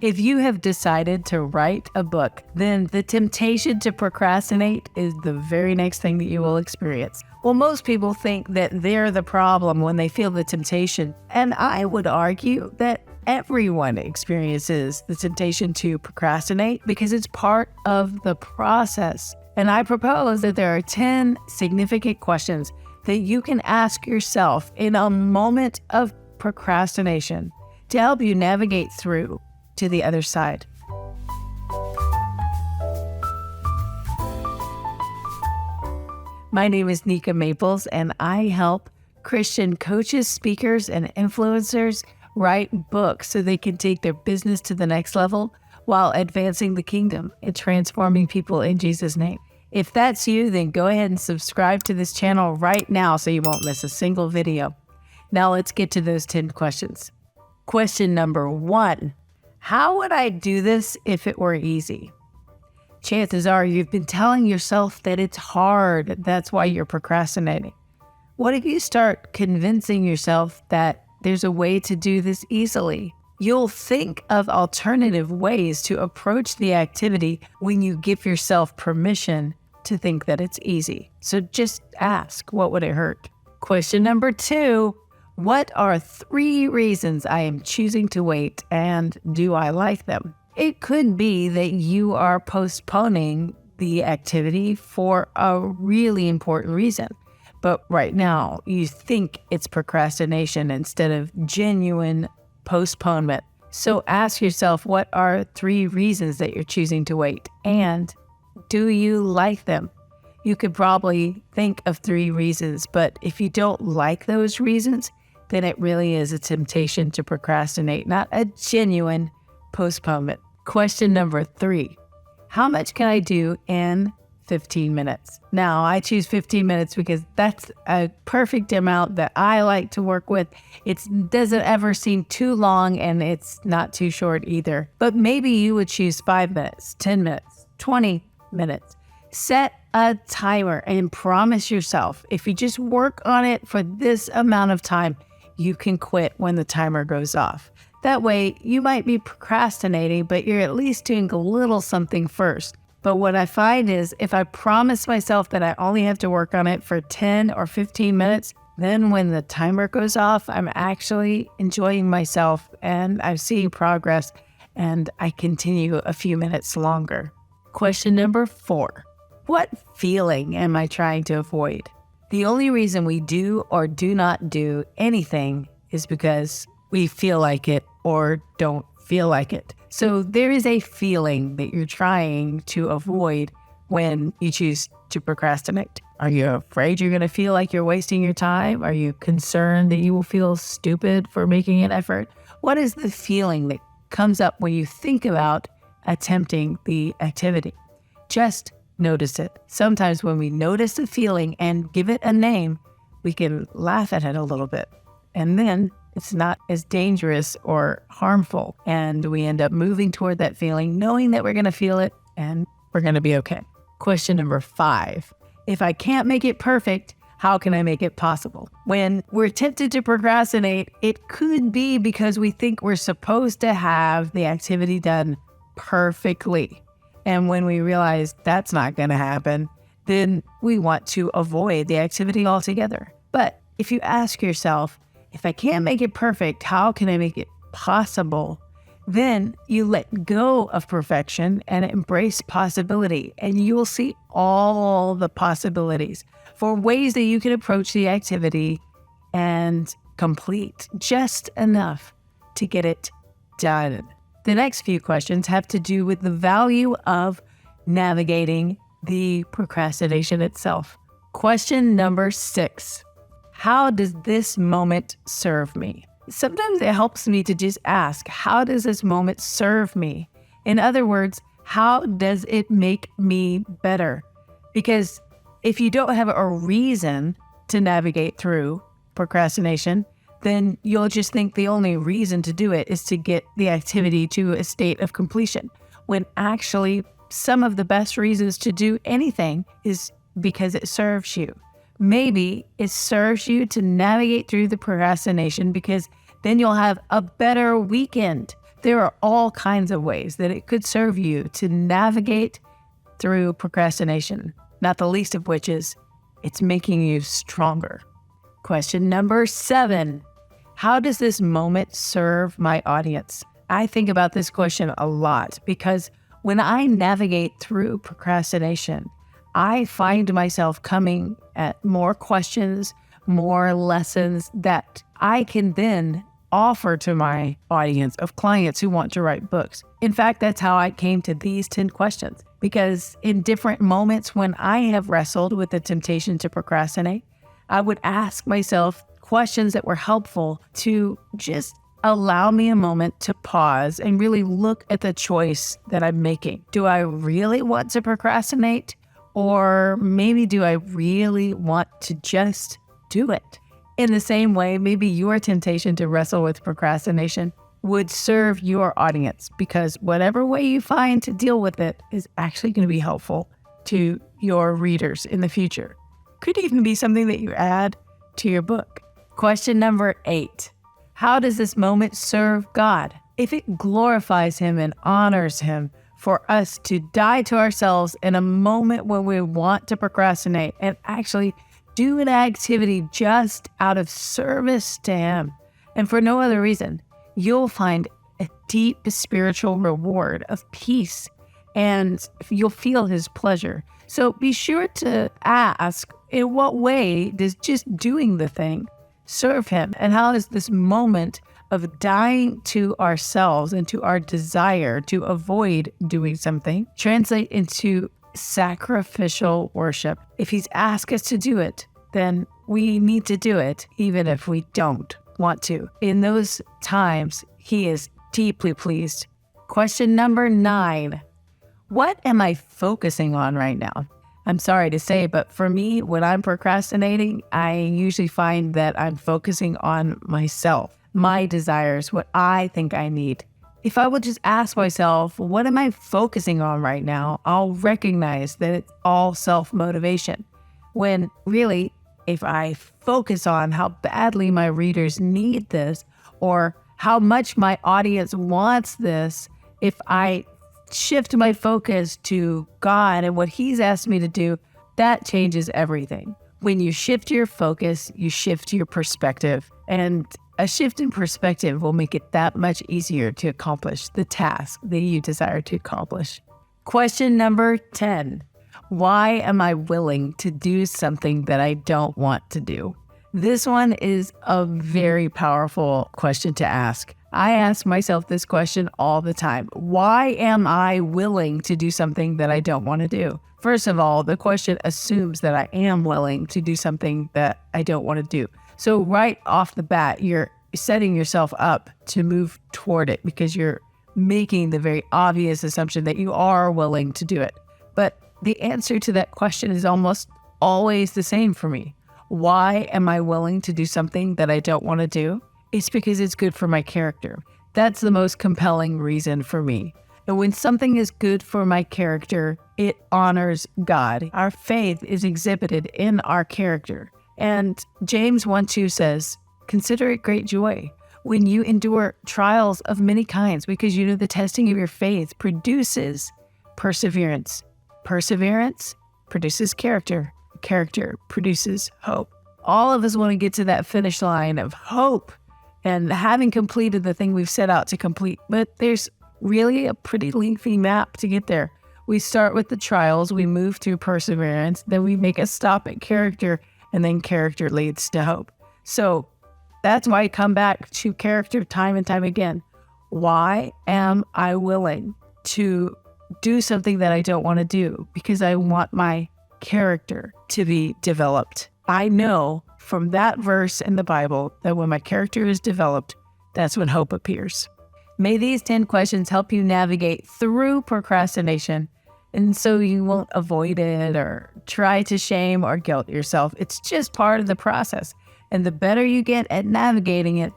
If you have decided to write a book, then the temptation to procrastinate is the very next thing that you will experience. Well, most people think that they're the problem when they feel the temptation, and I would argue that everyone experiences the temptation to procrastinate because it's part of the process. And I propose that there are 10 significant questions that you can ask yourself in a moment of procrastination to help you navigate through to the other side. My name is Nika Maples, and I help Christian coaches, speakers, and influencers write books so they can take their business to the next level while advancing the kingdom and transforming people in Jesus' name. If that's you, then go ahead and subscribe to this channel right now so you won't miss a single video. Now let's get to those 10 questions. Question number 1. How would I do this if it were easy? Chances are you've been telling yourself that it's hard. That's why you're procrastinating. What if you start convincing yourself that there's a way to do this easily? You'll think of alternative ways to approach the activity when you give yourself permission to think that it's easy. So just ask, what would it hurt? Question number 2. What are 3 reasons I am choosing to wait, and do I like them? It could be that you are postponing the activity for a really important reason, but right now you think it's procrastination instead of genuine postponement. So ask yourself, what are 3 reasons that you're choosing to wait, and do you like them? You could probably think of 3 reasons, but if you don't like those reasons, then it really is a temptation to procrastinate, not a genuine postponement. Question number 3. How much can I do in 15 minutes? Now, I choose 15 minutes because that's a perfect amount that I like to work with. It doesn't ever seem too long, and it's not too short either. But maybe you would choose 5 minutes, 10 minutes, 20 minutes. Set a timer and promise yourself, if you just work on it for this amount of time, you can quit when the timer goes off. That way, you might be procrastinating, but you're at least doing a little something first. But what I find is if I promise myself that I only have to work on it for 10 or 15 minutes, then when the timer goes off, I'm actually enjoying myself and I'm seeing progress, and I continue a few minutes longer. Question number 4. What feeling am I trying to avoid? The only reason we do or do not do anything is because we feel like it or don't feel like it. So there is a feeling that you're trying to avoid when you choose to procrastinate. Are you afraid you're going to feel like you're wasting your time? Are you concerned that you will feel stupid for making an effort? What is the feeling that comes up when you think about attempting the activity? Just notice it. Sometimes when we notice a feeling and give it a name, we can laugh at it a little bit. And then it's not as dangerous or harmful. And we end up moving toward that feeling, knowing that we're going to feel it and we're going to be okay. Question number 5. If I can't make it perfect, how can I make it possible? When we're tempted to procrastinate, it could be because we think we're supposed to have the activity done perfectly. And when we realize that's not going to happen, then we want to avoid the activity altogether. But if you ask yourself, if I can't make it perfect, how can I make it possible? Then you let go of perfection and embrace possibility, and you will see all the possibilities for ways that you can approach the activity and complete just enough to get it done. The next few questions have to do with the value of navigating the procrastination itself. Question number 6. How does this moment serve me? Sometimes it helps me to just ask, how does this moment serve me? In other words, how does it make me better? Because if you don't have a reason to navigate through procrastination, then you'll just think the only reason to do it is to get the activity to a state of completion, when actually some of the best reasons to do anything is because it serves you. Maybe it serves you to navigate through the procrastination because then you'll have a better weekend There are all kinds of ways that it could serve you to navigate through procrastination, not the least of which is it's making you stronger. Question number 7. How does this moment serve my audience? I think about this question a lot because when I navigate through procrastination, I find myself coming at more questions, more lessons that I can then offer to my audience of clients who want to write books. In fact, that's how I came to these 10 questions, because in different moments when I have wrestled with the temptation to procrastinate, I would ask myself questions that were helpful to just allow me a moment to pause and really look at the choice that I'm making. Do I really want to procrastinate? Or maybe do I really want to just do it? In the same way, maybe your temptation to wrestle with procrastination would serve your audience, because whatever way you find to deal with it is actually going to be helpful to your readers in the future. Could even be something that you add to your book. Question number 8. How does this moment serve God? If it glorifies Him and honors Him for us to die to ourselves in a moment when we want to procrastinate and actually do an activity just out of service to Him and for no other reason, you'll find a deep spiritual reward of peace and you'll feel His pleasure. So be sure to ask, in what way does just doing the thing serve Him? And how does this moment of dying to ourselves and to our desire to avoid doing something translate into sacrificial worship? If He's asked us to do it, then we need to do it, even if we don't want to. In those times, He is deeply pleased. Question number 9. What am I focusing on right now? I'm sorry to say, but for me, when I'm procrastinating, I usually find that I'm focusing on myself, my desires, what I think I need. If I would just ask myself, what am I focusing on right now? I'll recognize that it's all self-motivation. When really, if I focus on how badly my readers need this, or how much my audience wants this, if I shift my focus to God and what He's asked me to do, that changes everything. When you shift your focus, you shift your perspective, and a shift in perspective will make it that much easier to accomplish the task that you desire to accomplish. Question number 10. Why am I willing to do something that I don't want to do? This one is a very powerful question to ask. I ask myself this question all the time. Why am I willing to do something that I don't want to do? First of all, the question assumes that I am willing to do something that I don't want to do. So right off the bat, you're setting yourself up to move toward it because you're making the very obvious assumption that you are willing to do it. But the answer to that question is almost always the same for me. Why am I willing to do something that I don't want to do? It's because it's good for my character. That's the most compelling reason for me. And when something is good for my character, it honors God. Our faith is exhibited in our character. And James 1:2 says, "Consider it great joy when you endure trials of many kinds, because you know the testing of your faith produces perseverance. Perseverance produces character. Character produces hope." All of us want to get to that finish line of hope and having completed the thing we've set out to complete. But there's really a pretty lengthy map to get there. We start with the trials, we move through perseverance, then we make a stop at character, and then character leads to hope. So that's why I come back to character time and time again. Why am I willing to do something that I don't want to do? Because I want my character to be developed. I know from that verse in the Bible that when my character is developed, that's when hope appears. May these 10 questions help you navigate through procrastination, and so you won't avoid it or try to shame or guilt yourself. It's just part of the process. And the better you get at navigating it,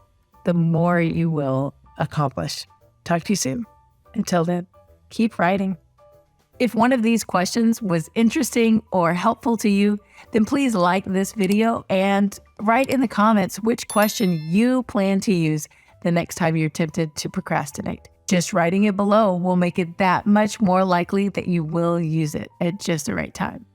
the more you will accomplish. Talk to you soon. Until then, keep writing. If one of these questions was interesting or helpful to you, then please like this video and write in the comments which question you plan to use the next time you're tempted to procrastinate. Just writing it below will make it that much more likely that you will use it at just the right time.